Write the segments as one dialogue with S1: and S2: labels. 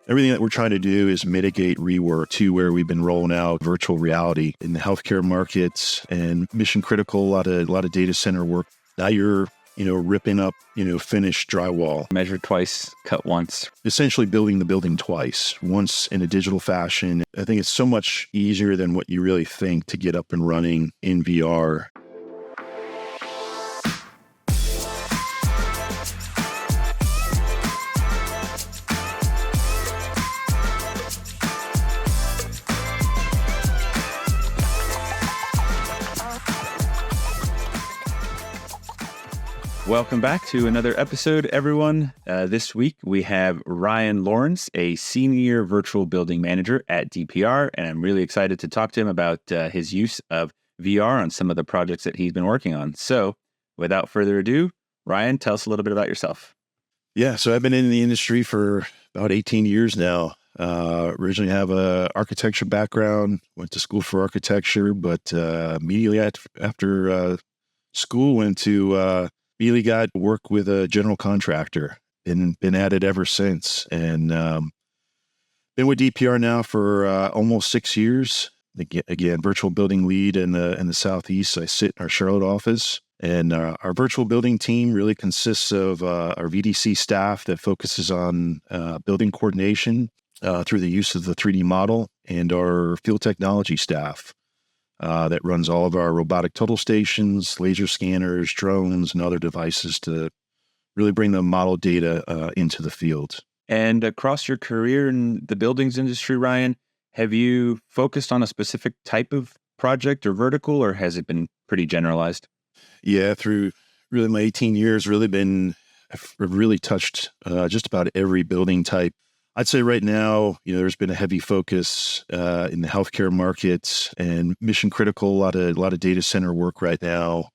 S1: Everything that we're trying to do is mitigate rework to where we've been rolling out virtual reality in the healthcare markets and mission critical, a lot of data center work. Now you're, ripping up, finished drywall.
S2: Measure twice, cut once.
S1: Essentially building the building twice, once in a digital fashion. I think it's so much easier than what you really think to get up and running in VR.
S2: Welcome back to another episode, everyone. This week, we have Ryan Lawrence, a senior virtual building manager at DPR, and I'm really excited to talk to him about his use of VR on some of the projects that he's been working on. So, without further ado, Ryan, tell us a little bit about yourself.
S1: Yeah, so I've been in the industry for about 18 years now. Originally have a architecture background, went to school for architecture, but immediately after school immediately got work with a general contractor. Been at it ever since, and been with DPR now for almost 6 years. Again, virtual building lead in the Southeast. I sit in our Charlotte office, and our virtual building team really consists of our VDC staff that focuses on building coordination through the use of the 3D model, and our field technology staff that runs all of our robotic total stations, laser scanners, drones, and other devices to really bring the model data into the field.
S2: And across your career in the buildings industry, Ryan, have you focused on a specific type of project or vertical, or has it been pretty generalized?
S1: Yeah, through really my 18 years, I've really touched just about every building type. I'd say right now, there's been a heavy focus in the healthcare markets and mission critical, a lot of data center work right now,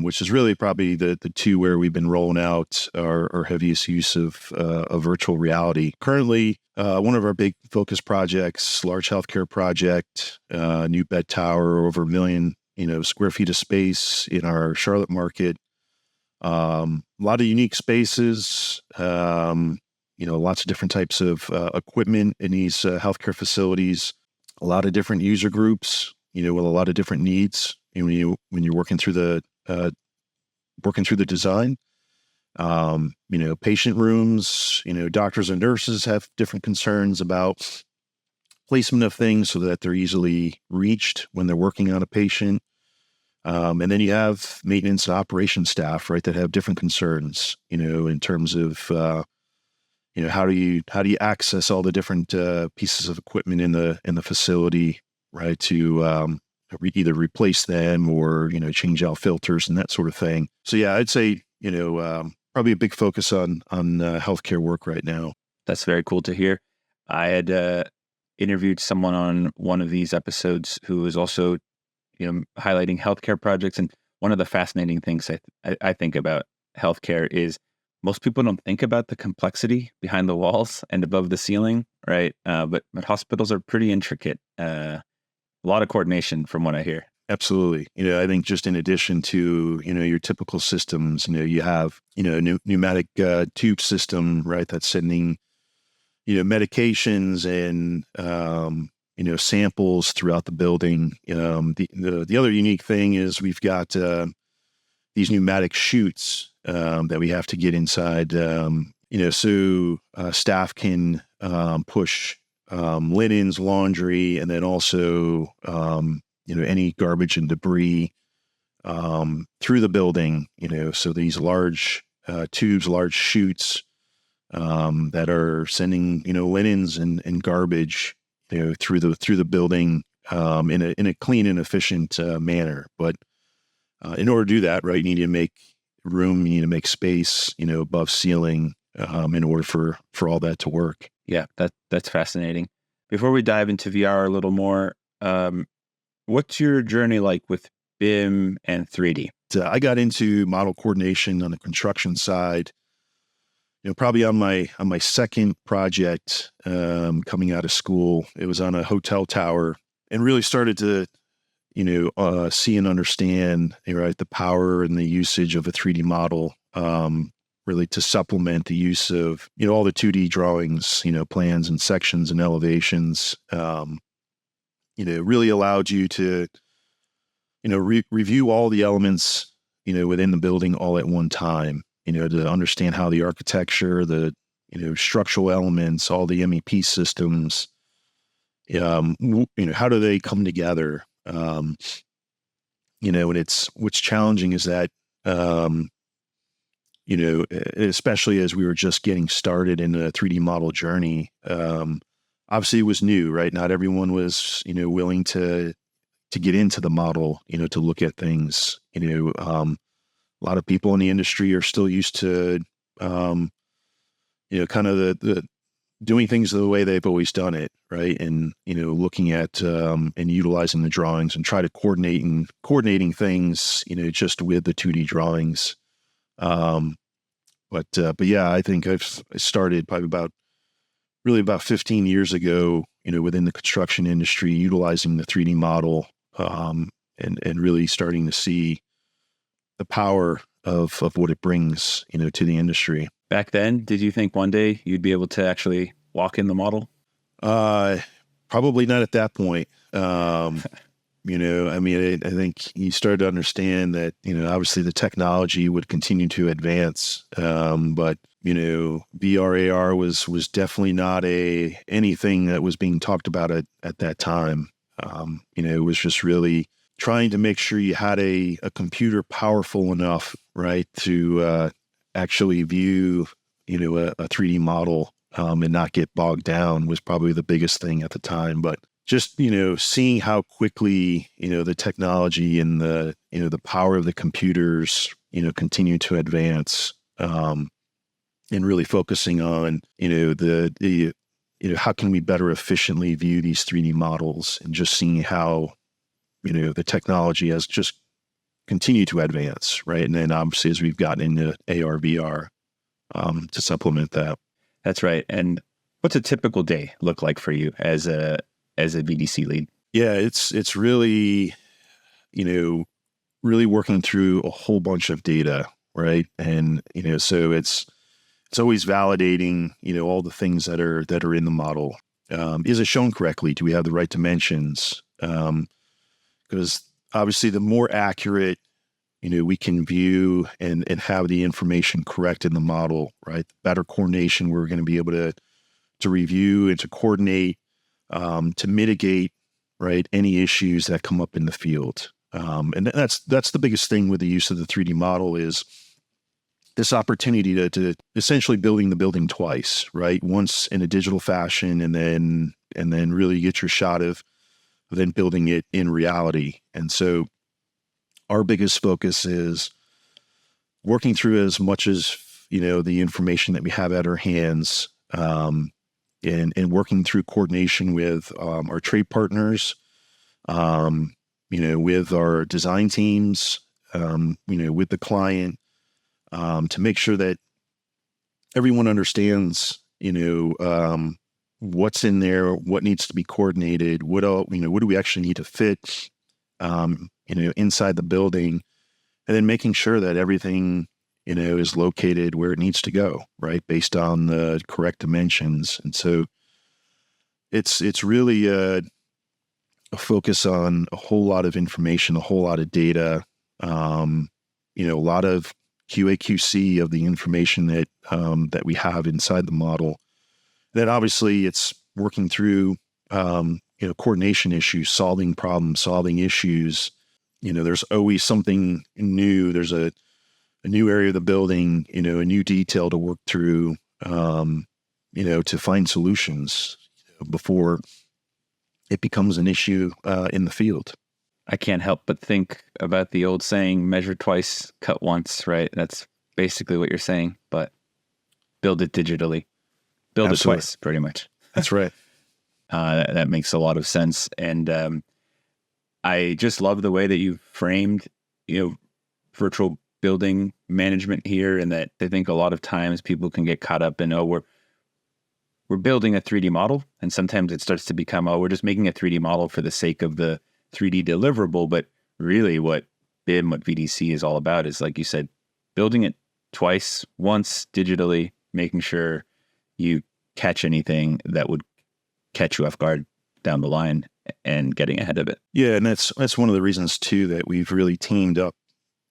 S1: which is really probably the two where we've been rolling out our heaviest use of virtual reality. Currently, one of our big focus projects, large healthcare project, new bed tower, over 1 million square feet of space in our Charlotte market. A lot of unique spaces. Lots of different types of equipment in these healthcare facilities, a lot of different user groups, with a lot of different needs. When you're working through the design, patient rooms, doctors and nurses have different concerns about placement of things so that they're easily reached when they're working on a patient. And then you have maintenance and operations staff, right, that have different concerns, in terms of how do you access all the different pieces of equipment in the facility, right? To either replace them or change out filters and that sort of thing. So yeah, I'd say probably a big focus on healthcare work right now.
S2: That's very cool to hear. I had interviewed someone on one of these episodes who was also highlighting healthcare projects, and one of the fascinating things I think about healthcare is most people don't think about the complexity behind the walls and above the ceiling, right? But hospitals are pretty intricate. A lot of coordination from what I hear.
S1: Absolutely. I think just in addition to, your typical systems, you have, pneumatic tube system, right? That's sending, medications and, samples throughout the building. The other unique thing is we've got these pneumatic chutes that we have to get inside, so staff can push linens, laundry, and then also, any garbage and debris through the building, so these large tubes, large chutes that are sending, linens and garbage, through the building in a clean and efficient manner. But in order to do that, right, you need to make room, you need to make space, above ceiling, in order for all that to work.
S2: Yeah, that's fascinating. Before we dive into VR a little more, what's your journey like with BIM and 3D?
S1: I got into model coordination on the construction side, probably on my second project, coming out of school. It was on a hotel tower, and really started to see and understand, right, the power and the usage of a 3D model really to supplement the use of, all the 2D drawings, plans and sections and elevations. Really allowed you to, review all the elements, within the building all at one time, to understand how the architecture, the, structural elements, all the MEP systems, how do they come together? And what's challenging is that, especially as we were just getting started in the 3D model journey, obviously it was new, right? Not everyone was, willing to get into the model, to look at things. A lot of people in the industry are still used to, kind of the doing things the way they've always done it, right? And, looking at and utilizing the drawings and try to coordinating things, just with the 2D drawings. But yeah, I think I started probably about 15 years ago, within the construction industry, utilizing the 3D model, and really starting to see the power of what it brings, to the industry.
S2: Back then, did you think one day you'd be able to actually walk in the model?
S1: Probably not at that point. I think you started to understand that, obviously the technology would continue to advance. But, VR AR was definitely not anything that was being talked about at that time. It was just really trying to make sure you had a computer powerful enough, right, to actually view, a 3D model, and not get bogged down was probably the biggest thing at the time. But just, seeing how quickly, the technology and the power of the computers, continue to advance, and really focusing on, how can we better efficiently view these 3D models, and just seeing how, the technology has just continued to advance, right? And then obviously as we've gotten into AR, VR, to supplement that.
S2: That's right. And what's a typical day look like for you as a VDC lead?
S1: Yeah, it's really, really working through a whole bunch of data, right? And, so it's always validating, all the things that are in the model. Is it shown correctly? Do we have the right dimensions? Because obviously the more accurate, we can view and have the information correct in the model, right? Better coordination, we're going to be able to review and to coordinate, to mitigate, right, any issues that come up in the field. And that's the biggest thing with the use of the 3D model is this opportunity to essentially building the building twice, right? Once in a digital fashion, and then really get your shot of then building it in reality. And so our biggest focus is working through as much as, the information that we have at our hands, and working through coordination with our trade partners, with our design teams, with the client, to make sure that everyone understands, what's in there, what needs to be coordinated, what do we actually need to fit, inside the building, and then making sure that everything, is located where it needs to go, right, based on the correct dimensions. And so it's really a focus on a whole lot of information, a whole lot of data, a lot of QA/QC of the information that we have inside the model. Then obviously it's working through, coordination issues, solving problems, solving issues. There's always something new. There's a new area of the building, a new detail to work through, to find solutions before it becomes an issue in the field.
S2: I can't help but think about the old saying, measure twice, cut once, right? That's basically what you're saying, but build it digitally. Build
S1: Absolutely.
S2: it twice, pretty much.
S1: That's right.
S2: That makes a lot of sense. And I just love the way that you framed, virtual building management here, and that I think a lot of times people can get caught up in, we're building a 3D model, and sometimes it starts to become, we're just making a 3D model for the sake of the 3D deliverable. But really what BIM, what VDC is all about is, like you said, building it twice, once digitally, making sure you catch anything that would catch you off guard down the line and getting ahead of it.
S1: Yeah, and that's one of the reasons too that we've really teamed up,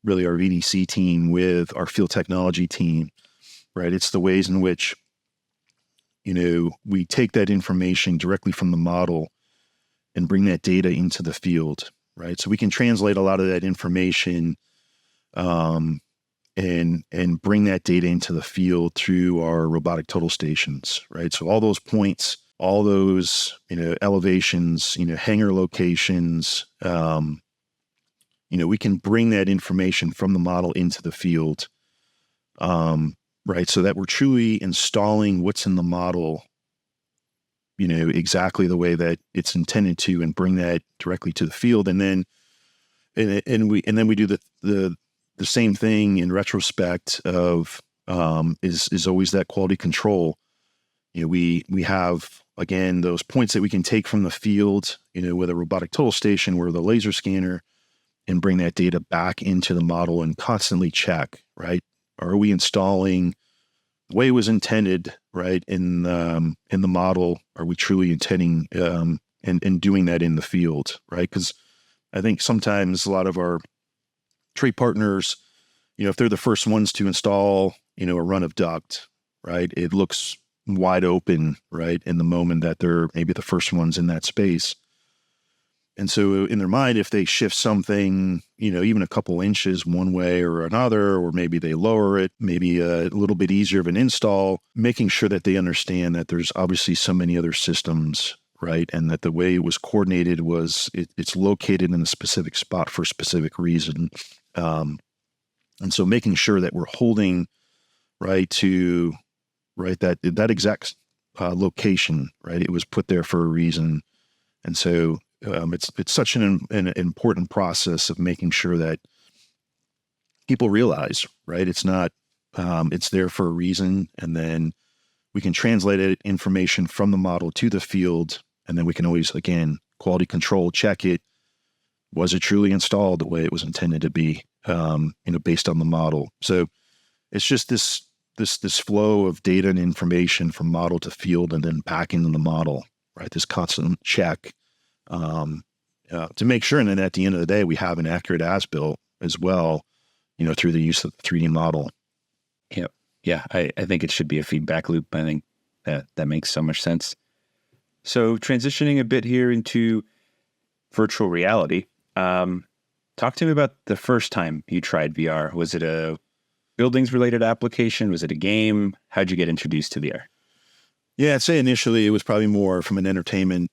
S1: really our VDC team with our field technology team, right? It's the ways in which, we take that information directly from the model and bring that data into the field, right? So we can translate a lot of that information and bring that data into the field through our robotic total stations, right? So all those points, all those, elevations, hangar locations, we can bring that information from the model into the field, right? So that we're truly installing what's in the model, exactly the way that it's intended to, and bring that directly to the field. And then, we do the same thing in retrospect of, is always that quality control. We have, again, those points that we can take from the field, with a robotic total station or the laser scanner, and bring that data back into the model and constantly check, right? Are we installing the way it was intended, right? In the model, are we truly intending, and doing that in the field, right? Because I think sometimes a lot of our trade partners, if they're the first ones to install, a run of duct, right? It looks wide open, right? In the moment that they're maybe the first ones in that space. And so in their mind, if they shift something, even a couple inches one way or another, or maybe they lower it, maybe a little bit easier of an install, making sure that they understand that there's obviously so many other systems, right? And that the way it was coordinated was it's located in a specific spot for a specific reason. And so making sure that we're holding, right, to, right, that exact location, right? It was put there for a reason. And so it's such an important process of making sure that people realize, right? It's not, it's there for a reason. And then we can translate it information from the model to the field. And then we can always, again, quality control, check it. Was it truly installed the way it was intended to be, based on the model? So it's just this flow of data and information from model to field and then back into the model, right? This constant check, to make sure. And then at the end of the day, we have an accurate as-built as well, through the use of the 3D model.
S2: Yeah. Yeah. I think it should be a feedback loop. I think that makes so much sense. So transitioning a bit here into virtual reality, talk to me about the first time you tried VR. Was it a buildings related application? Was it a game? How'd you get introduced to VR?
S1: Yeah, I'd say initially it was probably more from an entertainment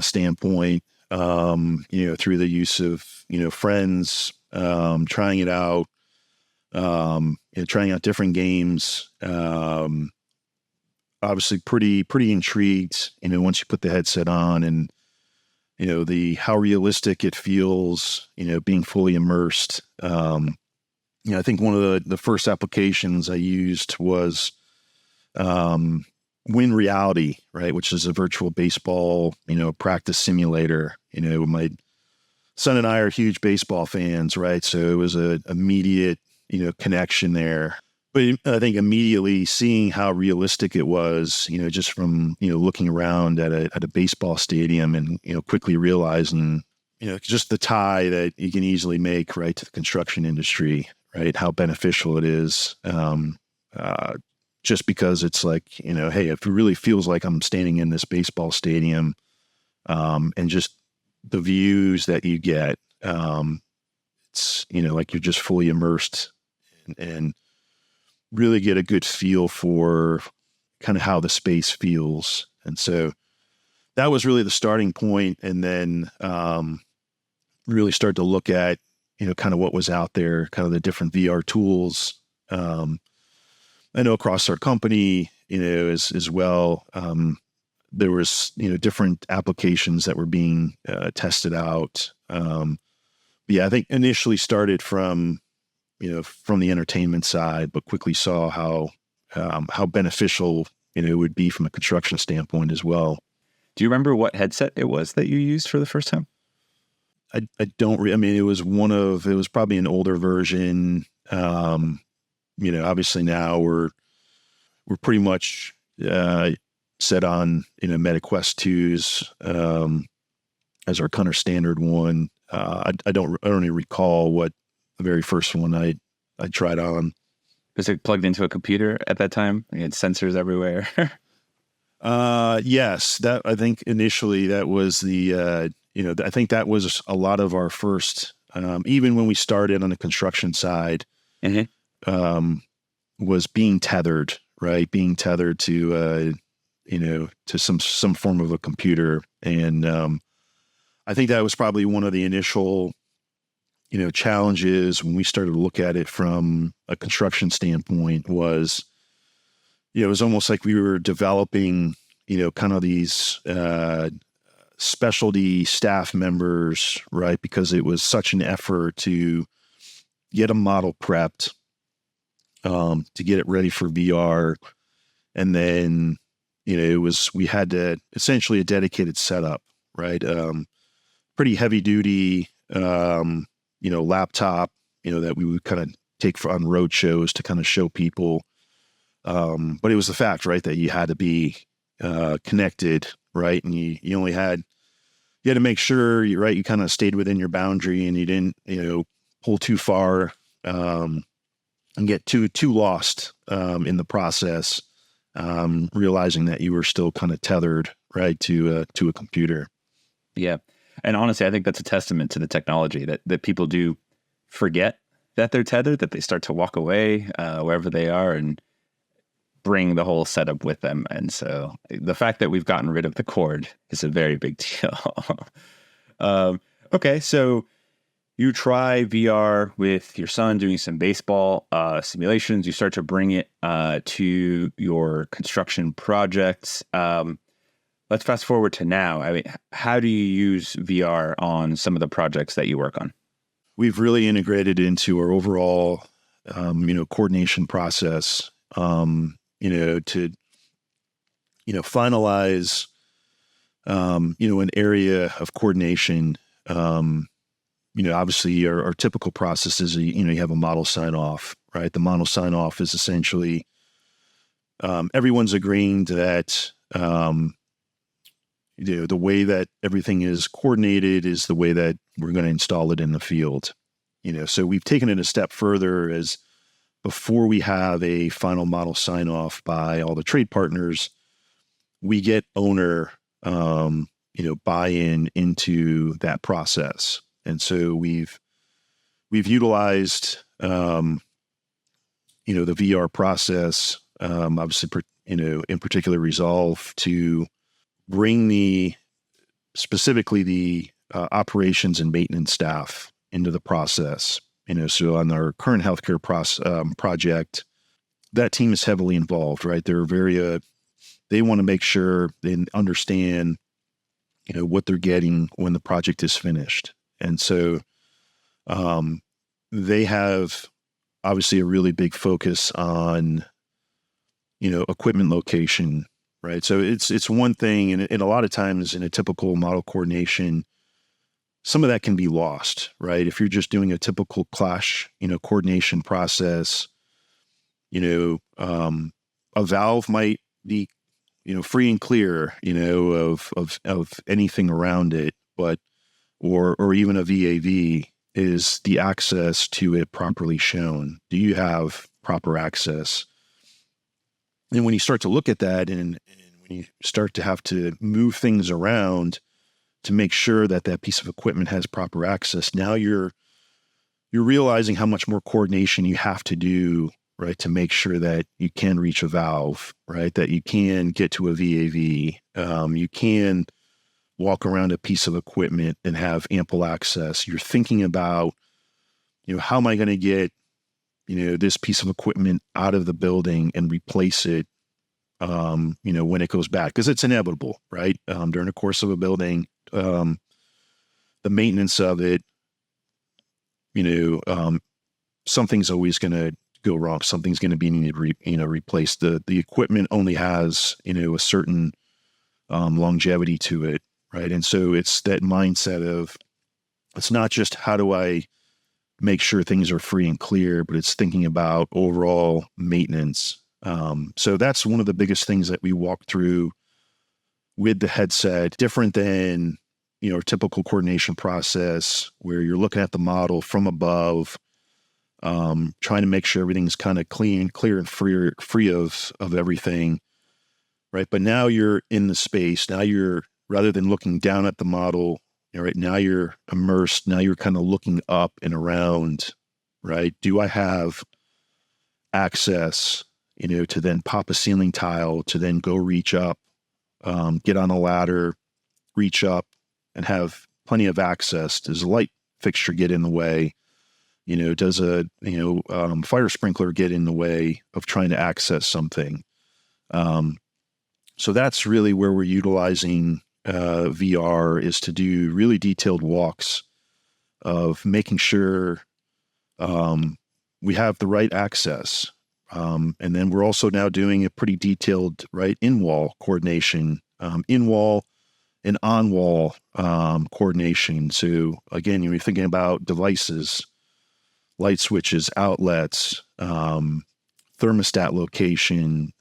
S1: standpoint, through the use of, friends, trying it out, trying out different games. Obviously pretty intrigued, once you put the headset on and, how realistic it feels, being fully immersed. I think one of the first applications I used was Win Reality, right, which is a virtual baseball, practice simulator. My son and I are huge baseball fans, right? So it was a immediate, connection there. But I think immediately seeing how realistic it was, just from, looking around at a baseball stadium and, quickly realizing, just the tie that you can easily make, right, to the construction industry, right? How beneficial it is. Just because it's like, hey, if it really feels like I'm standing in this baseball stadium, and just the views that you get, it's, like you're just fully immersed and really get a good feel for kind of how the space feels. And so that was really the starting point. And then, really start to look at, kind of what was out there, kind of the different VR tools. I know across our company, as well, there was, different applications that were being tested out. Yeah, I think initially started from the entertainment side, but quickly saw how beneficial, it would be from a construction standpoint as well.
S2: Do you remember what headset it was that you used for the first time?
S1: I don't, it was probably an older version. obviously now we're pretty much set on, MetaQuest 2s as our kind of standard one. I don't even recall what the very first one I tried on.
S2: Was it plugged into a computer at that time? You had sensors everywhere.
S1: Yes, that I think initially that was the I think that was a lot of our first, even when we started on the construction side, was being tethered, right? Being tethered to to some form of a computer, and I think that was probably one of the initial challenges when we started to look at it from a construction standpoint. Was it was almost like we were developing, kind of these specialty staff members, right? Because it was such an effort to get a model prepped, to get it ready for VR. And then, we had to essentially a dedicated setup, right? Pretty heavy duty, laptop, that we would kind of take on road shows to kind of show people. But it was the fact, right, that you had to be connected, right? And you only had, you had to make sure you kind of stayed within your boundary and you didn't, pull too far, and get too lost, in the process, realizing that you were still kind of tethered, right, to a computer.
S2: Yeah. And honestly, I think that's a testament to the technology that people do forget that they're tethered, that they start to walk away, wherever they are and bring the whole setup with them. And so the fact that we've gotten rid of the cord is a very big deal. Okay. So you try VR with your son doing some baseball simulations. You start to bring it to your construction projects. Let's fast forward to now. I mean, how do you use VR on some of the projects that you work on?
S1: We've really integrated into our overall, coordination process, to, finalize, an area of coordination. Obviously our typical process is, you have a model sign off, right? The model sign off is essentially, everyone's agreeing that, the way that everything is coordinated is the way that we're going to install it in the field. So we've taken it a step further as before we have a final model sign off by all the trade partners, we get owner, buy-in into that process. And so we've utilized, the VR process, obviously, in particular Resolve to bring specifically the operations and maintenance staff into the process. So on our current healthcare project, that team is heavily involved, right? They're very, they want to make sure they understand, what they're getting when the project is finished. And so they have obviously a really big focus on, equipment location, right? So it's one thing, and a lot of times in a typical model coordination, some of that can be lost, right? If you're just doing a typical clash, coordination process, a valve might be, free and clear, of anything around it, but, or even a VAV, is the access to it properly shown? Do you have proper access? And when you start to look at that and when you start to have to move things around to make sure that that piece of equipment has proper access, now you're realizing how much more coordination you have to do, right, to make sure that you can reach a valve, right, that you can get to a VAV, you can walk around a piece of equipment and have ample access. You're thinking about, how am I going to get, this piece of equipment out of the building and replace it, when it goes back, because it's inevitable, right? During the course of a building, the maintenance of it, something's always going to go wrong. Something's going to be needed, replaced. The equipment only has, a certain longevity to it, right? And so it's that mindset of, it's not just how do I make sure things are free and clear, but it's thinking about overall maintenance. So that's one of the biggest things that we walk through with the headset, different than, a typical coordination process where you're looking at the model from above, trying to make sure everything's kind of clear and free of everything, right? But now you're in the space. Now you're, rather than looking down at the model, right, now you're immersed. Now you're kind of looking up and around, right? Do I have access, to then pop a ceiling tile, to then go reach up, get on a ladder, reach up, and have plenty of access? Does a light fixture get in the way? Does a fire sprinkler get in the way of trying to access something? So that's really where we're utilizing VR, is to do really detailed walks of making sure we have the right access. And then we're also now doing a pretty detailed, right, in-wall coordination, in-wall and on-wall coordination. So again, you're thinking about devices, light switches, outlets, thermostat location,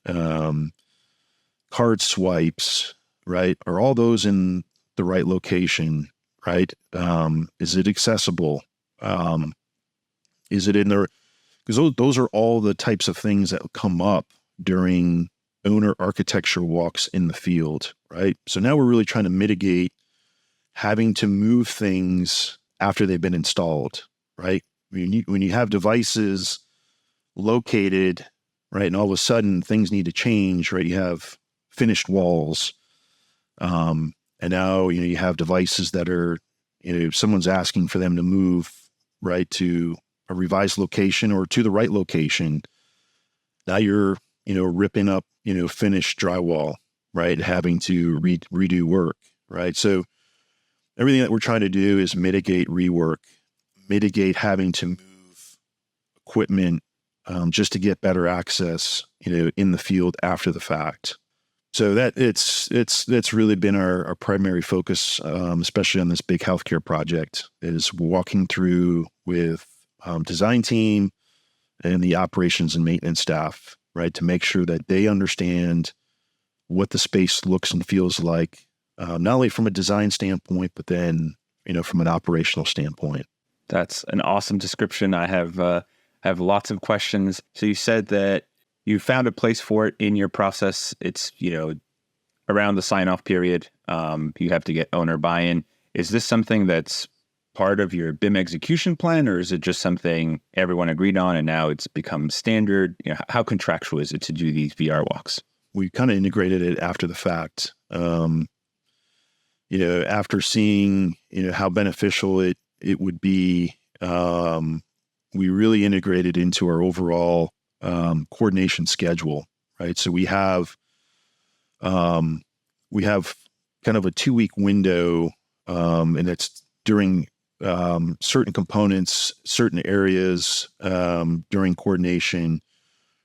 S1: card swipes, right? Are all those in the right location, right? Is it accessible? Is it in there? Because those are all the types of things that come up during owner architecture walks in the field, right? So now we're really trying to mitigate having to move things after they've been installed, right? When you have devices located, right, and all of a sudden things need to change, right? You have finished walls, and now you have devices that are, someone's asking for them to move, right, to a revised location or to the right location. Now you're, ripping up, finished drywall, right, having to redo work, right? So everything that we're trying to do is mitigate rework, mitigate having to move equipment just to get better access, in the field after the fact. So that's really been our primary focus, especially on this big healthcare project, is walking through with design team and the operations and maintenance staff, right, to make sure that they understand what the space looks and feels like, not only from a design standpoint, but then, from an operational standpoint.
S2: That's an awesome description. I have lots of questions. So you said that you found a place for it in your process. It's, around the sign-off period. You have to get owner buy-in. Is this something that's part of your BIM execution plan, or is it just something everyone agreed on and now it's become standard? How contractual is it to do these VR walks?
S1: We kind of integrated it after the fact. After seeing, how beneficial it would be, we really integrated into our overall coordination schedule, right? So we have kind of a 2-week window, and it's during certain components, certain areas during coordination,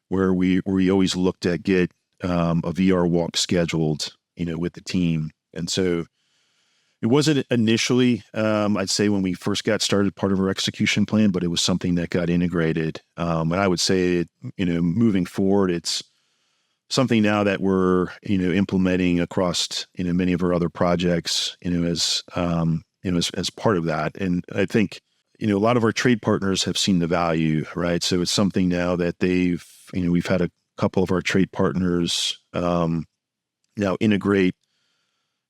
S1: where we always look to get a VR walk scheduled, with the team. And so it wasn't initially, I'd say, when we first got started, part of our execution plan, but it was something that got integrated. And I would say, moving forward, it's something now that we're, implementing across, many of our other projects, as part of that. And I think, a lot of our trade partners have seen the value, right? So it's something now that we've had a couple of our trade partners now integrate,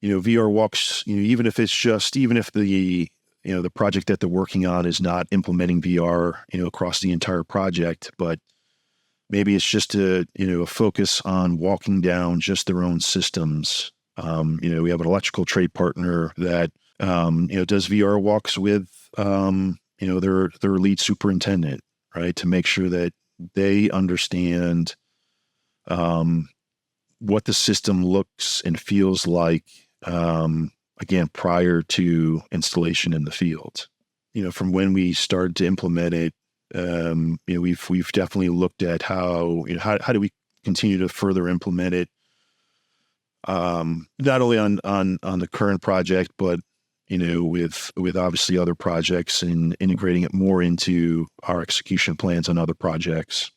S1: VR walks, even if the, the project that they're working on is not implementing VR, across the entire project, but maybe it's just a focus on walking down just their own systems. We have an electrical trade partner that, does VR walks with, their lead superintendent, right? To make sure that they understand, what the system looks and feels like, again, prior to installation in the field. From when we started to implement it, we've definitely looked at how do we continue to further implement it, not only on the current project, but with obviously other projects and integrating it more into our execution plans on other projects.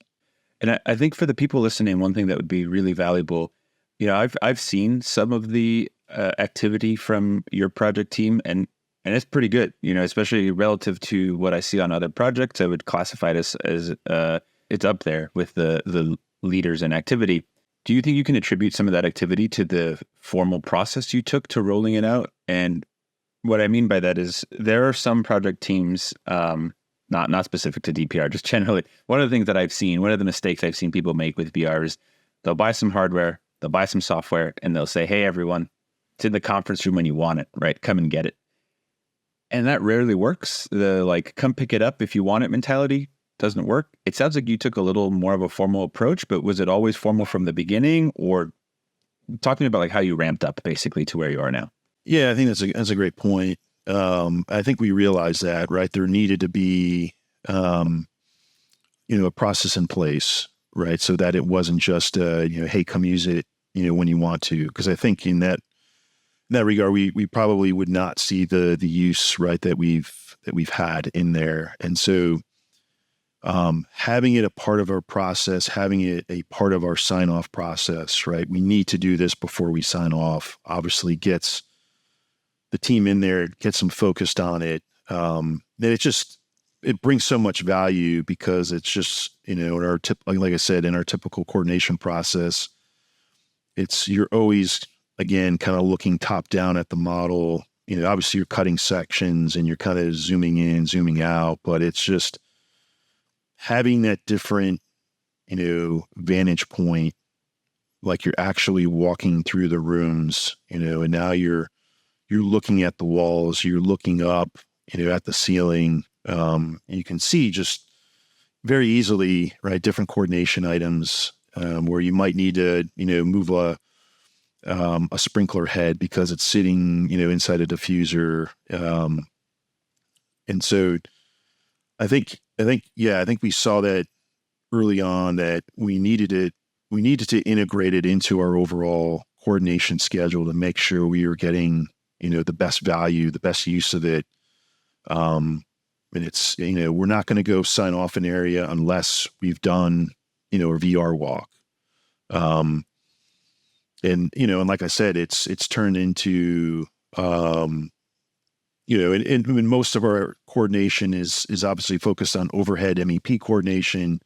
S2: And I think for the people listening, one thing that would be really valuable, I've seen some of the activity from your project team, and it's pretty good. Especially relative to what I see on other projects. I would classify it as it's up there with the leaders and activity. Do you think you can attribute some of that activity to the formal process you took to rolling it out? And what I mean by that is there are some project teams, not specific to DPR, just generally. One of the things that I've seen, one of the mistakes I've seen people make with VR is they'll buy some hardware, they'll buy some software, and they'll say, hey, everyone, it's in the conference room when you want it, right? Come and get it. And that rarely works. The come pick it up if you want it mentality doesn't work. It sounds like you took a little more of a formal approach, but was it always formal from the beginning? Or talk to me about how you ramped up basically to where you are now.
S1: Yeah, I think that's a great point. I think we realized that, right? There needed to be, a process in place, right? So that it wasn't just, hey, come use it, when you want to. Because I think in that regard, we probably would not see the use, right, that we've had in there. And so, having it a part of our process, having it a part of our sign-off process, right? We need to do this before we sign off. Obviously, gets the team in there, gets them focused on it. That it brings so much value because it's just, in our like I said, in our typical coordination process, you're always, again, kind of looking top down at the model. Obviously you're cutting sections and you're kind of zooming in, zooming out, but it's just having that different, vantage point, like you're actually walking through the rooms, and now you're looking at the walls, you're looking up, at the ceiling. You can see just very easily, right, different coordination items where you might need to, move a sprinkler head because it's sitting, inside a diffuser. And so I think we saw that early on that we needed to integrate it into our overall coordination schedule to make sure we were getting, the best value, the best use of it. And it's, we're not going to go sign off an area unless we've done, a VR walk. And like I said, it's turned into, and most of our coordination is obviously focused on overhead MEP coordination,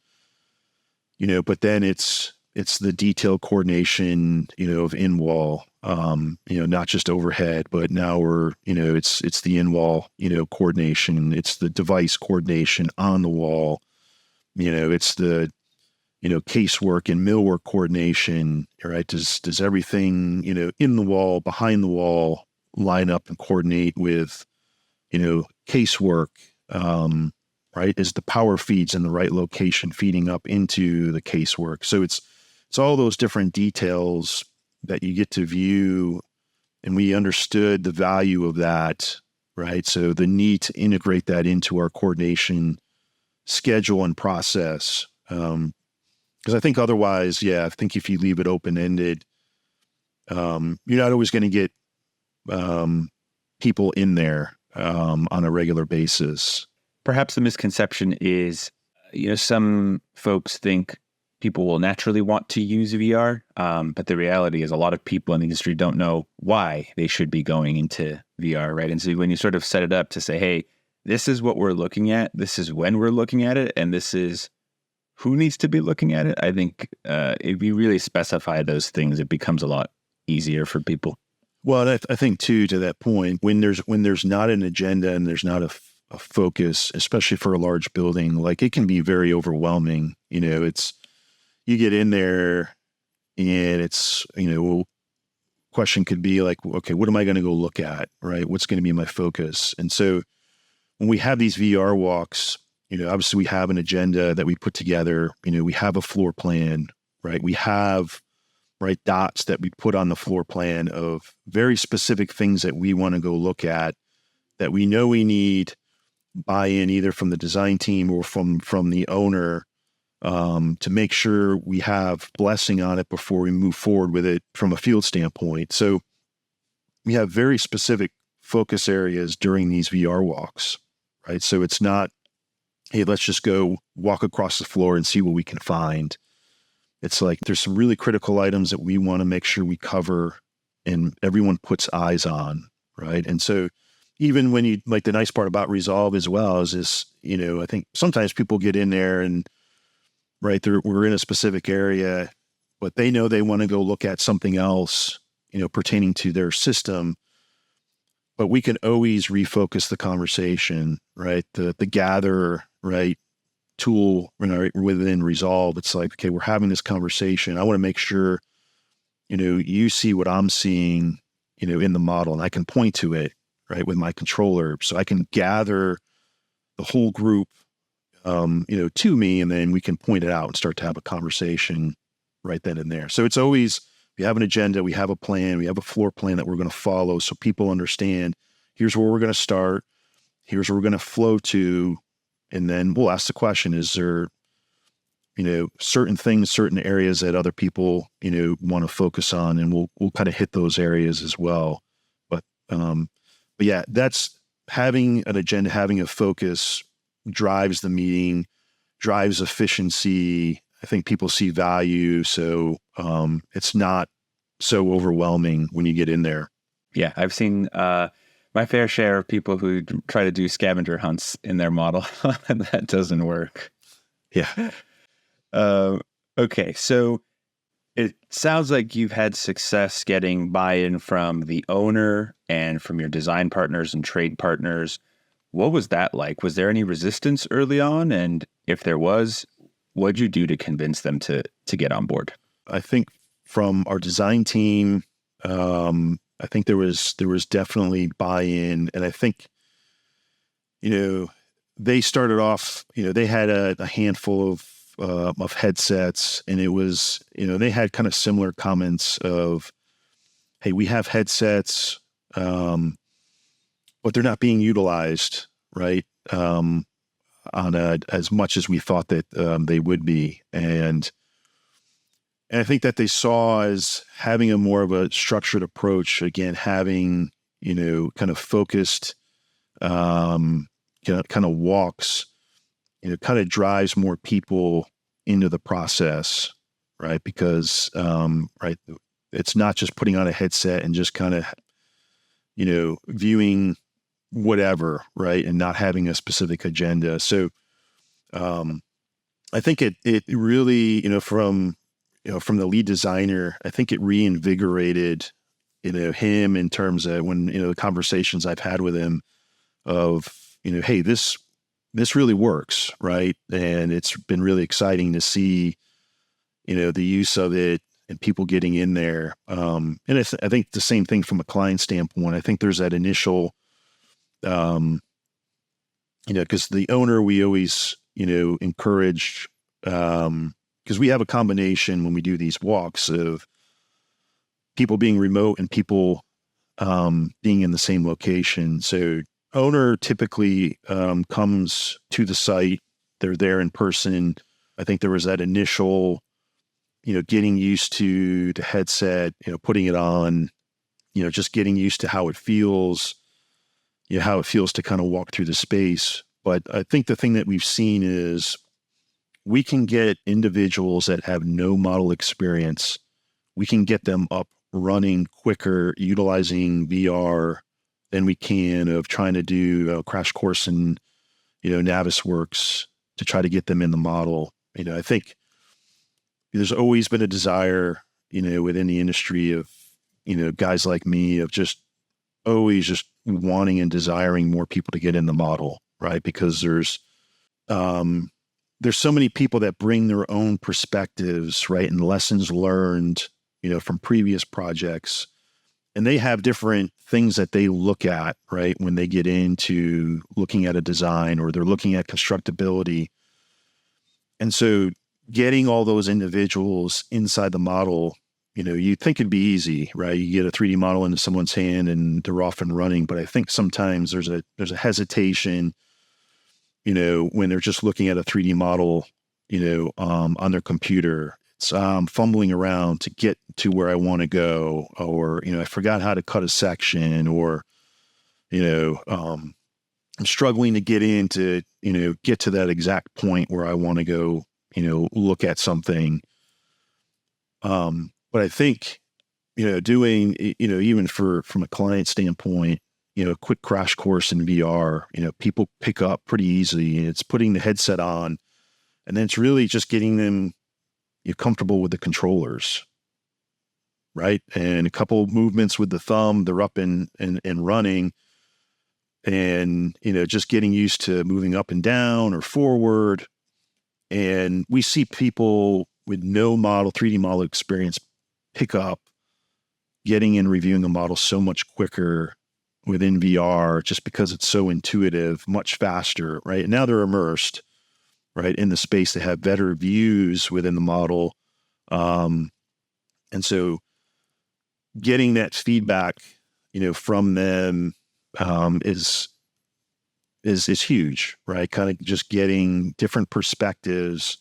S1: but then it's the detail coordination, of in-wall, not just overhead, but now we're, it's the in-wall, coordination. It's the device coordination on the wall. It's the, casework and millwork coordination, right? Does everything, in the wall, behind the wall line up and coordinate with, casework, right? Is the power feeds in the right location feeding up into the casework? So it's all those different details that you get to view, and we understood the value of that, right? So the need to integrate that into our coordination schedule and process. Because I think otherwise, I think if you leave it open-ended, you're not always going to get people in there on a regular basis.
S2: Perhaps the misconception is, some folks think people will naturally want to use VR, but the reality is a lot of people in the industry don't know why they should be going into VR, right? And so when you sort of set it up to say, hey, this is what we're looking at, this is when we're looking at it, and this is who needs to be looking at it, I think if you really specify those things, it becomes a lot easier for people.
S1: Well, I think too, to that point, when there's not an agenda and there's not a focus, especially for a large building, like it can be very overwhelming. It's, you get in there and it's, question could be like, okay, what am I going to go look at? Right. What's going to be my focus? And so when we have these VR walks, obviously we have an agenda that we put together, we have a floor plan, right? We have, right, dots that we put on the floor plan of very specific things that we want to go look at, that we know we need buy-in either from the design team or from the owner, to make sure we have blessing on it before we move forward with it from a field standpoint. So we have very specific focus areas during these VR walks, right? So it's not, hey, let's just go walk across the floor and see what we can find. It's like there's some really critical items that we want to make sure we cover and everyone puts eyes on, right? And so even when you, like the nice part about Resolve as well is this, I think sometimes people get in there and, right, we're in a specific area, but they know they want to go look at something else, pertaining to their system. But we can always refocus the conversation, right? The gather, right, tool within Resolve. It's like, okay, we're having this conversation. I want to make sure, you see what I'm seeing, in the model, and I can point to it, right, with my controller. So I can gather the whole group, to me, and then we can point it out and start to have a conversation right then and there. So it's always, we have an agenda, we have a plan, we have a floor plan that we're going to follow so people understand here's where we're going to start, here's where we're going to flow to, and then we'll ask the question, is there, certain things, certain areas that other people, want to focus on, and we'll kind of hit those areas as well. But yeah, that's having an agenda, having a focus drives the meeting, drives efficiency. I think people see value. So it's not so overwhelming when you get in there.
S2: Yeah, I've seen my fair share of people who try to do scavenger hunts in their model, and that doesn't work.
S1: Yeah.
S2: Okay, so it sounds like you've had success getting buy-in from the owner and from your design partners and trade partners. What was that like? Was there any resistance early on? And if there was, what'd you do to convince them to get on board?
S1: I think from our design team, I think there was definitely buy-in, and I think, they started off, they had a handful of headsets, and it was, they had kind of similar comments of, hey, we have headsets, but they're not being utilized, right? On as much as we thought that they would be. And I think that they saw as having a more of a structured approach, again, having, kind of focused, kind of walks, kind of drives more people into the process, right? Because, right, it's not just putting on a headset and just kind of, viewing whatever, right? And not having a specific agenda. So, I think it really, from the lead designer, I think it reinvigorated, him in terms of when, the conversations I've had with him of, hey, this really works, right? And it's been really exciting to see, the use of it and people getting in there. And I think the same thing from a client standpoint. I think there's that initial, because the owner, we always, encourage, because we have a combination when we do these walks of people being remote and people being in the same location. So owner typically comes to the site. They're there in person. I think there was that initial, getting used to the headset, putting it on, just getting used to how it feels, how it feels to kind of walk through the space. But I think the thing that we've seen is we can get individuals that have no model experience. We can get them up running quicker, utilizing VR than we can of trying to do a crash course in, Navisworks to try to get them in the model. I think there's always been a desire, within the industry of, guys like me of just always just wanting and desiring more people to get in the model, right? Because there's so many people that bring their own perspectives, right? And lessons learned, from previous projects. And they have different things that they look at, right? When they get into looking at a design or they're looking at constructability. And so getting all those individuals inside the model, you think it'd be easy, right? You get a 3D model into someone's hand and they're off and running. But I think sometimes there's a hesitation, when they're just looking at a 3D model, on their computer. It's fumbling around to get to where I want to go, or, I forgot how to cut a section, or, I'm struggling to get into, get to that exact point where I want to go, look at something. But I think, doing, even from a client standpoint, a quick crash course in VR, people pick up pretty easily. It's putting the headset on, and then it's really just getting them comfortable with the controllers, right? And a couple movements with the thumb, they're up and running, and just getting used to moving up and down or forward. And we see people with no 3D model experience pick up getting and reviewing a model so much quicker within VR, just because it's so intuitive, much faster, right? And now they're immersed, right, in the space. They have better views within the model. And so getting that feedback, from them, is huge, right? Kind of just getting different perspectives,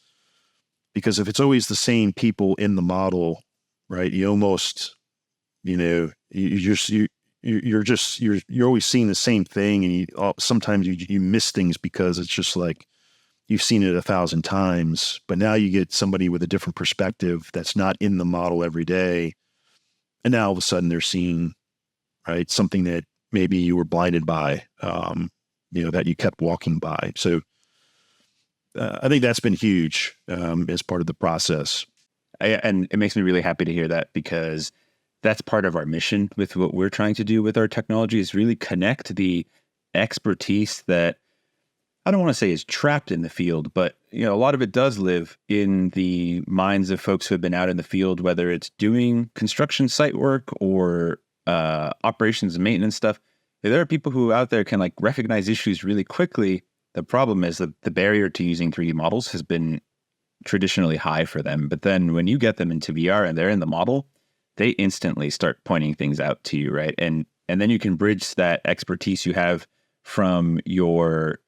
S1: because if it's always the same people in the model, right, you almost, you're always seeing the same thing, and sometimes you miss things because it's just like you've seen it 1,000 times. But now you get somebody with a different perspective that's not in the model every day, and now all of a sudden they're seeing, right, something that maybe you were blinded by, that you kept walking by. So I think that's been huge as part of the process.
S2: And it makes me really happy to hear that, because that's part of our mission with what we're trying to do with our technology, is really connect the expertise that, I don't want to say is trapped in the field, but a lot of it does live in the minds of folks who have been out in the field, whether it's doing construction site work or operations and maintenance stuff. There are people who out there can recognize issues really quickly. The problem is that the barrier to using 3D models has been traditionally high for them. But then when you get them into VR and they're in the model, they instantly start pointing things out to you, right? And then you can bridge that expertise you have from your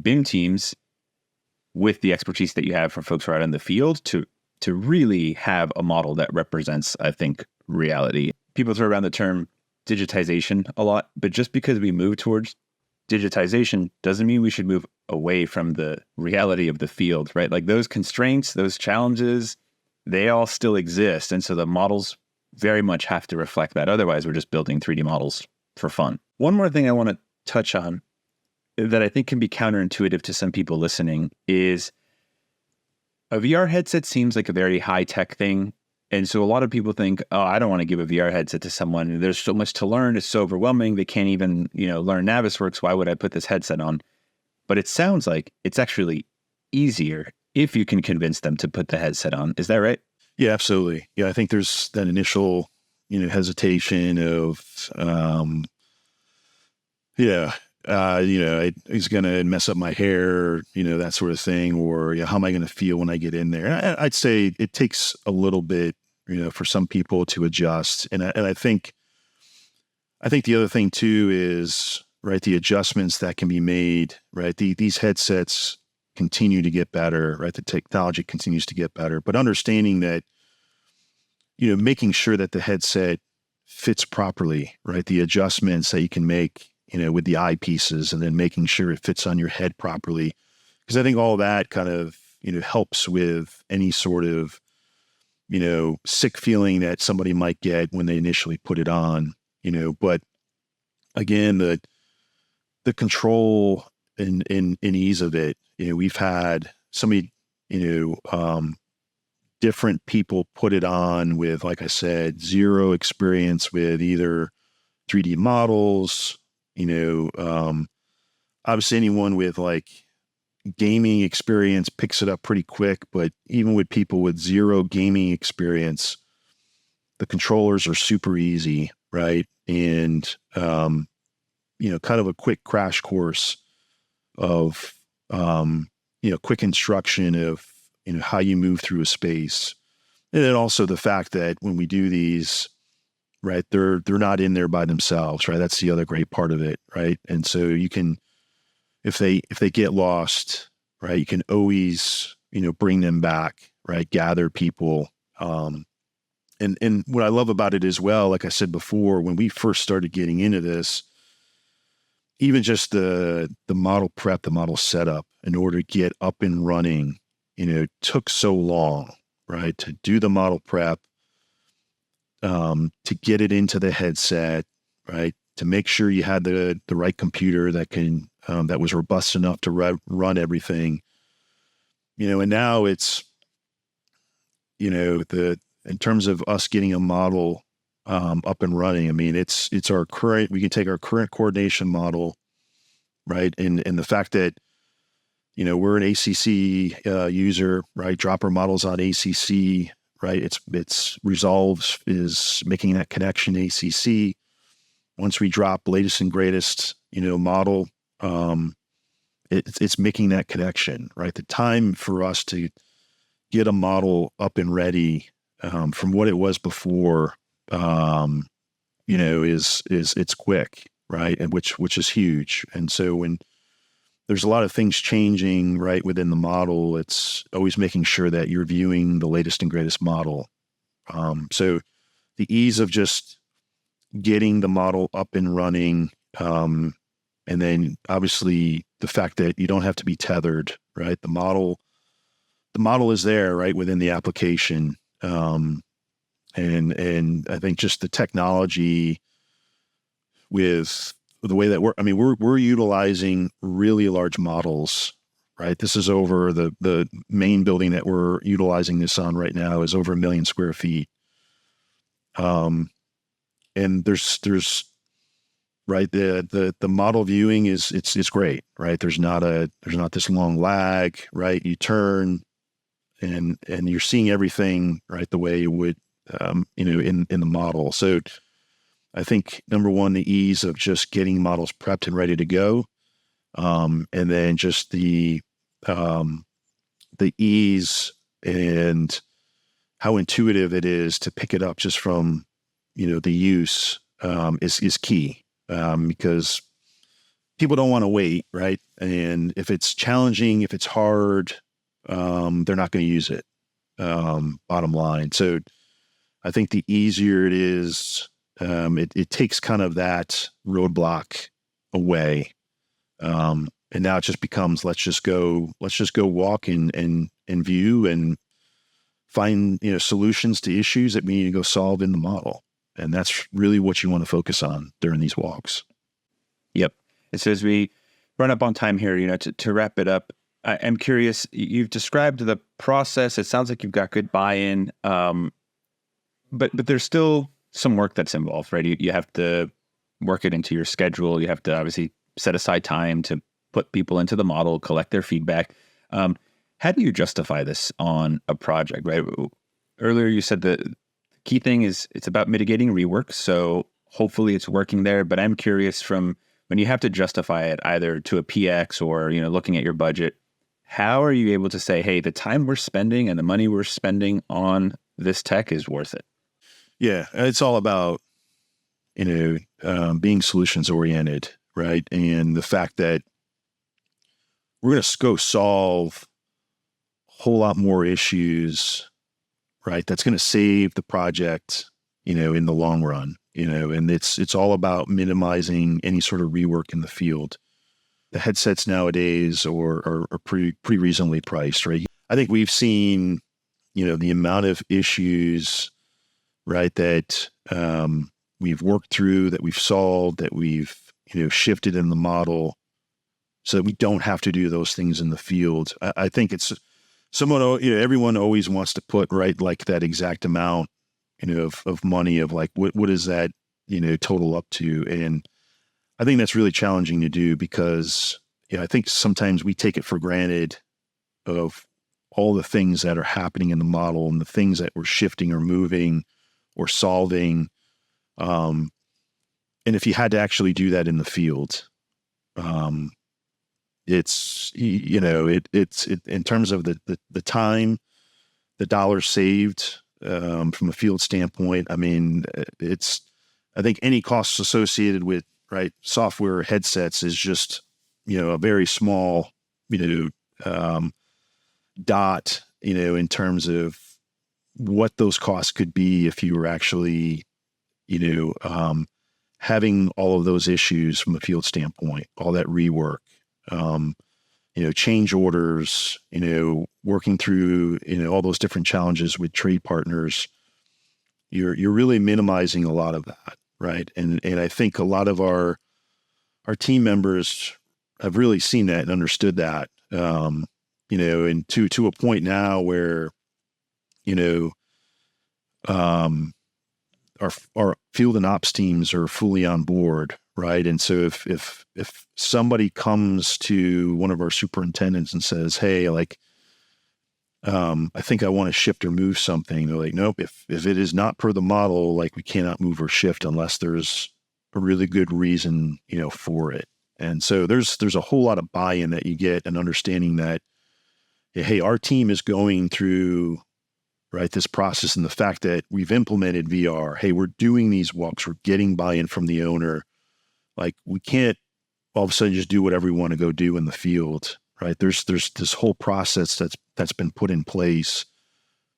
S2: BIM teams with the expertise that you have from folks who are out in the field to really have a model that represents, I think, reality. People throw around the term digitization a lot, but just because we move towards digitization doesn't mean we should move away from the reality of the field, right? Those constraints, those challenges, they all still exist. And so the models very much have to reflect that. Otherwise, we're just building 3D models for fun. One more thing I want to touch on that I think can be counterintuitive to some people listening is a VR headset seems like a very high-tech thing. And so a lot of people think, oh, I don't want to give a VR headset to someone. There's so much to learn. It's so overwhelming. They can't even, learn Navisworks. Why would I put this headset on? But it sounds like it's actually easier if you can convince them to put the headset on. Is that right?
S1: Yeah, absolutely. Yeah, I think there's that initial, hesitation of, he's going to mess up my hair, that sort of thing, or how am I going to feel when I get in there? I'd say it takes a little bit, for some people to adjust. And I think the other thing too is, right, the adjustments that can be made, right? These headsets continue to get better, right? The technology continues to get better, but understanding that, making sure that the headset fits properly, right? The adjustments that you can make, with the eyepieces, and then making sure it fits on your head properly. Because I think all that kind of, helps with any sort of, sick feeling that somebody might get when they initially put it on, but again, the control and ease of it, we've had so many, different people put it on with, like I said, zero experience with either 3D models, obviously anyone with gaming experience picks it up pretty quick, but even with people with zero gaming experience, the controllers are super easy, right? And, kind of a quick crash course of, quick instruction of, how you move through a space. And then also the fact that when we do these, right, they're not in there by themselves, right? That's the other great part of it, right? And so you can, if they get lost, right, you can always, bring them back, right? Gather people. And what I love about it as well, like I said before, when we first started getting into this, even just the model prep, the model setup in order to get up and running, took so long, right? To do the model prep, to get it into the headset, right? To make sure you had the right computer that was robust enough to run everything, and now it's, in terms of us getting a model up and running. I mean, it's we can take our current coordination model, right? And the fact that, we're an ACC user, right? Drop our models on ACC, right? It's Resolves is making that connection ACC. Once we drop latest and greatest, model, it's making that connection, right? The time for us to get a model up and ready from what it was before, is it's quick, right? And which is huge. And so when there's a lot of things changing, right, within the model, it's always making sure that you're viewing the latest and greatest model. So the ease of just getting the model up and running, and then obviously the fact that you don't have to be tethered, right? The model is there, right, within the application. And I think just the technology with the way that we're utilizing really large models, right? This is over the main building that we're utilizing this on right now is over 1 million square feet. And there's right, the model viewing it's great, right? There's not this long lag, right? You turn and you're seeing everything right the way you would, in the model. So I think number one, the ease of just getting models prepped and ready to go, and then just the ease and how intuitive it is to pick it up just from the use is key, because people don't want to wait, right? And if it's challenging, if it's hard, they're not going to use it. Bottom line. So I think the easier it is, it takes kind of that roadblock away. And now it just becomes, let's just go walk and view and find, solutions to issues that we need to go solve in the model. And that's really what you want to focus on during these walks.
S2: Yep. And so as we run up on time here, to wrap it up, I'm curious, you've described the process. It sounds like you've got good buy-in, but there's still some work that's involved, right? You have to work it into your schedule. You have to obviously set aside time to put people into the model, collect their feedback. How do you justify this on a project, right? Earlier you said the key thing is it's about mitigating rework. So hopefully it's working there, but I'm curious, from when you have to justify it either to a PX or, looking at your budget, how are you able to say, hey, the time we're spending and the money we're spending on this tech is worth it?
S1: Yeah, it's all about, being solutions oriented, right? And the fact that we're going to go solve a whole lot more issues, right? That's going to save the project, in the long run, and it's all about minimizing any sort of rework in the field. The headsets nowadays are pretty reasonably priced, right? I think we've seen, the amount of issues, right, that we've worked through, that we've solved, that we've, shifted in the model so that we don't have to do those things in the field. I think it's someone, everyone always wants to put, right, like that exact amount, of money of like, what is that, total up to? And I think that's really challenging to do because, I think sometimes we take it for granted of all the things that are happening in the model and the things that we're shifting or moving or solving. And if you had to actually do that in the field, it's, it's in terms of the time, the dollars saved, from a field standpoint. I mean, I think any costs associated with, right, software headsets is just, a very small, dot, in terms of what those costs could be if you were actually, having all of those issues from a field standpoint, all that rework, change orders, working through, all those different challenges with trade partners, you're really minimizing a lot of that, right? And I think a lot of our team members have really seen that and understood that, and to a point now where, our field and ops teams are fully on board, right? And so if somebody comes to one of our superintendents and says, "Hey, like, I think I want to shift or move something," they're like, "Nope. If it is not per the model, like, we cannot move or shift unless there's a really good reason, for it." And so there's a whole lot of buy-in that you get, and understanding that, hey, our team is going through, right, this process, and the fact that we've implemented VR. Hey, we're doing these walks. We're getting buy-in from the owner. Like, we can't all of a sudden just do whatever we want to go do in the field, right? There's this whole process that's been put in place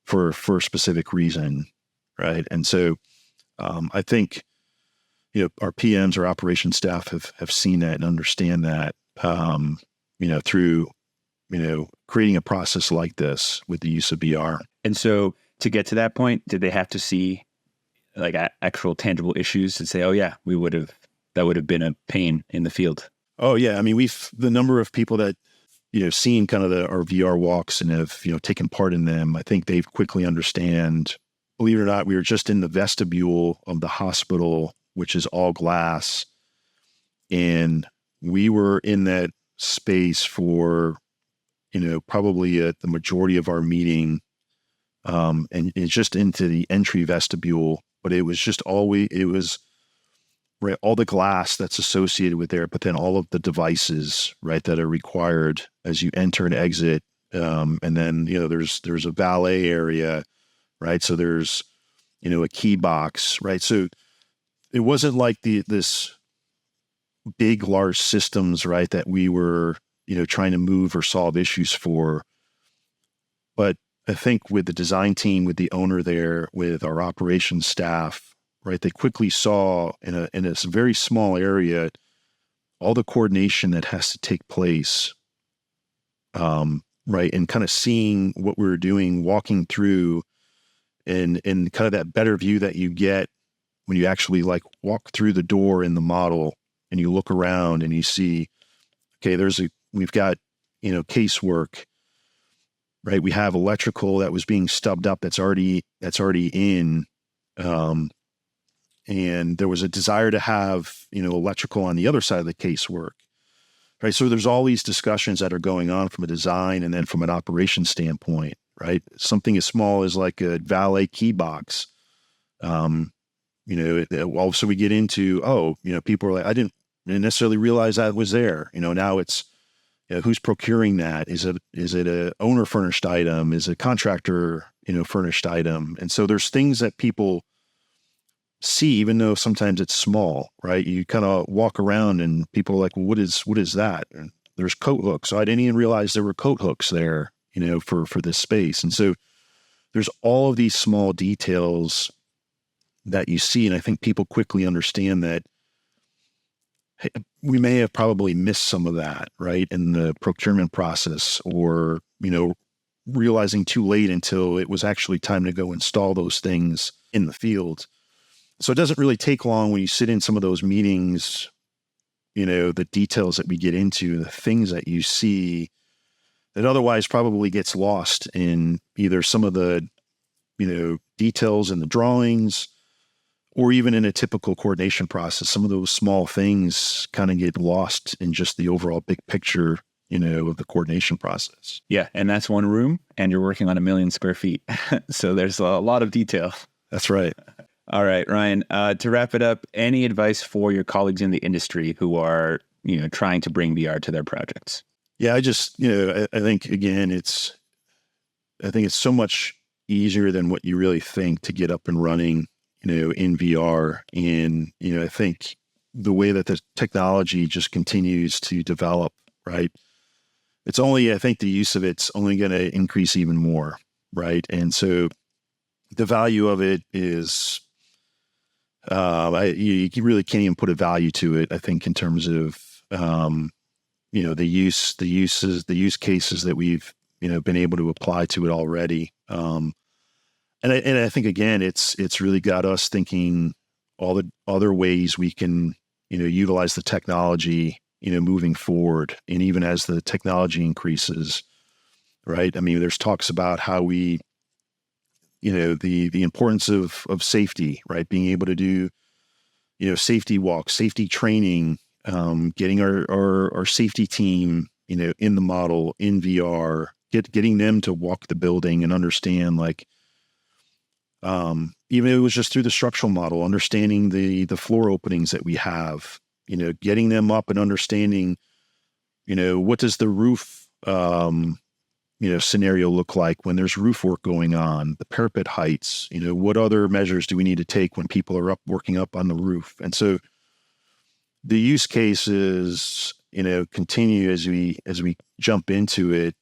S1: for a specific reason, right? And so I think, our PMs, our operations staff have seen that and understand that, through, creating a process like this with the use of VR.
S2: And so to get to that point, did they have to see like actual tangible issues to say, "Oh yeah, that would have been a pain in the field"?
S1: Oh yeah. I mean, the number of people that, seen kind of our VR walks and have, taken part in them, I think they've quickly understand. Believe it or not, we were just in the vestibule of the hospital, which is all glass. And we were in that space for, probably the majority of our meeting. And it's just into the entry vestibule, but it was just right, all the glass that's associated with there, but then all of the devices, right, that are required as you enter and exit. And then, there's a valet area, right? So there's, a key box, right? So it wasn't like this big, large systems, right, that we were, trying to move or solve issues for. But I think with the design team, with the owner there, with our operations staff, right, they quickly saw in a very small area all the coordination that has to take place, right, and kind of seeing what we were doing, walking through, and kind of that better view that you get when you actually like walk through the door in the model and you look around and you see, okay, we've got, casework. Right, we have electrical that was being stubbed up that's already in, and there was a desire to have, electrical on the other side of the casework. Right, so there's all these discussions that are going on from a design and then from an operations standpoint. Right, something as small as like a valet key box. Also we get into, people are like, I didn't necessarily realize that was there. Now it's, who's procuring that? Is it a owner furnished item? Is it a contractor, furnished item? And so there's things that people see, even though sometimes it's small, right? You kind of walk around and people are like, well, what is that? And there's coat hooks. So I didn't even realize there were coat hooks there, for this space. And so there's all of these small details that you see. And I think people quickly understand that, hey, we may have probably missed some of that, right, in the procurement process, or, realizing too late until it was actually time to go install those things in the field. So it doesn't really take long when you sit in some of those meetings, the details that we get into, the things that you see that otherwise probably gets lost in either some of the, details in the drawings, or even in a typical coordination process. Some of those small things kind of get lost in just the overall big picture, of the coordination process.
S2: Yeah. And that's one room and you're working on 1 million square feet. So there's a lot of detail.
S1: That's right.
S2: All right, Ryan, to wrap it up, any advice for your colleagues in the industry who are, trying to bring VR to their projects?
S1: Yeah, I just, I think, again, I think it's so much easier than what you really think to get up and running, in VR. And, I think the way that the technology just continues to develop, right? I think the use of it's only going to increase even more, right? And so the value of it is, You really can't even put a value to it. I think in terms of the use cases that we've been able to apply to it already. And I think again, it's really got us thinking all the other ways we can utilize the technology moving forward, and even as the technology increases, right? I mean, there's talks about how we the importance of safety, right? Being able to do safety walks, safety training, getting our safety team in the model in VR, getting them to walk the building and understand, like, even if it was just through the structural model, understanding the floor openings that we have, getting them up and understanding, what does the roof scenario look like when there's roof work going on, the parapet heights, what other measures do we need to take when people are working up on the roof? And so the use cases, continue as we jump into it,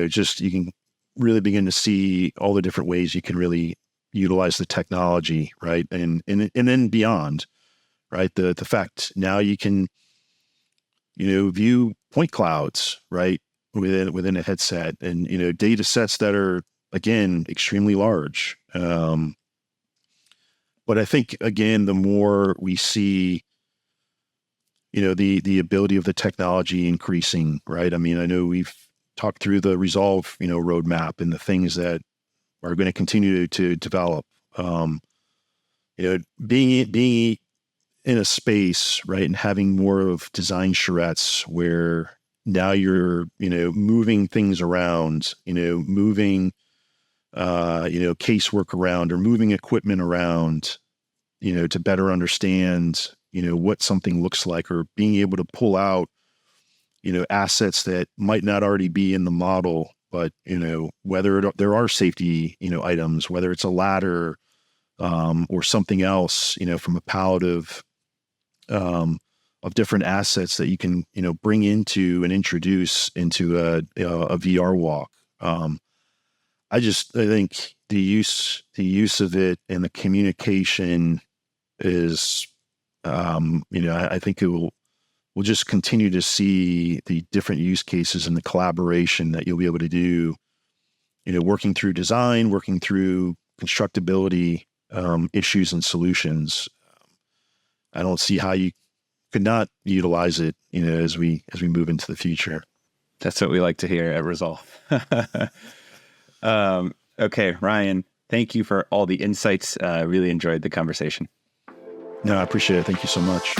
S1: just you can really begin to see all the different ways you can really utilize the technology, right? And then beyond, right? The fact now you can, view point clouds, right? Within a headset, and, data sets that are, again, extremely large. But I think, again, the more we see, the ability of the technology increasing, right? I mean, I know we've talked through the Resolve, roadmap and the things that are going to continue to develop. Being in a space, right, and having more of design charrettes where now you're, moving things around, moving, casework around or moving equipment around, to better understand, what something looks like, or being able to pull out, assets that might not already be in the model, but, whether there are safety, items, whether it's a ladder, or something else, from a palette of different assets that you can, bring into and introduce into a VR walk. I think the use of it and the communication is, I think we'll just continue to see the different use cases and the collaboration that you'll be able to do, working through design, working through constructability, issues and solutions. I don't see how you could not utilize it, as we move into the future.
S2: That's what we like to hear at Resolve. Okay, Ryan, thank you for all the insights. Really enjoyed the conversation.
S1: No, I appreciate it. Thank you so much.